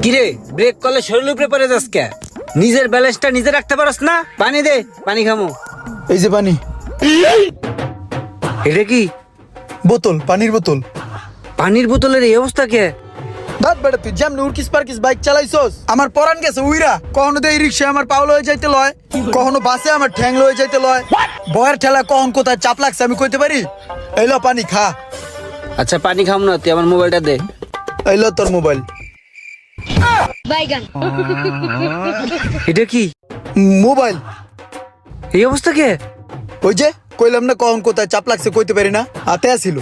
কিরে ব্রেক করলে শরীর উপরে পড়ে যাস কে? নিজের ব্যালেন্সটা নিজে রাখতে পারস না? পানি দে, পানি খামো। এই যে পানি। এটা কি? বোতল, পানির বোতল। পানির বোতলের এই অবস্থা কে? দাঁত বেড়া, তুই যেমন উড়কিস পারকিস বাইক চালাইছস, আমার পরান গেছে উইরা। কখনো তো এই রিক্সায় আমার পাও লয়ে যাইতে লয়, কখনো বাসে আমার ঠ্যাং লয়ে যাইতে লয়। বয়ের ঠেলা কখন কোথায় চাপ লাগছে আমি কইতে পারি? এইলো পানি খা। আচ্ছা পানি খাম না, তুই আমার মোবাইলটা দে। এইলো তোর মোবাইল। বাইগান। এটা কি? মোবাইল। এই অবস্থা কে? ওই যে কইলাম না কখন কোথায় চাপ লাগছে কইতে পারি না, হাতে আসিল।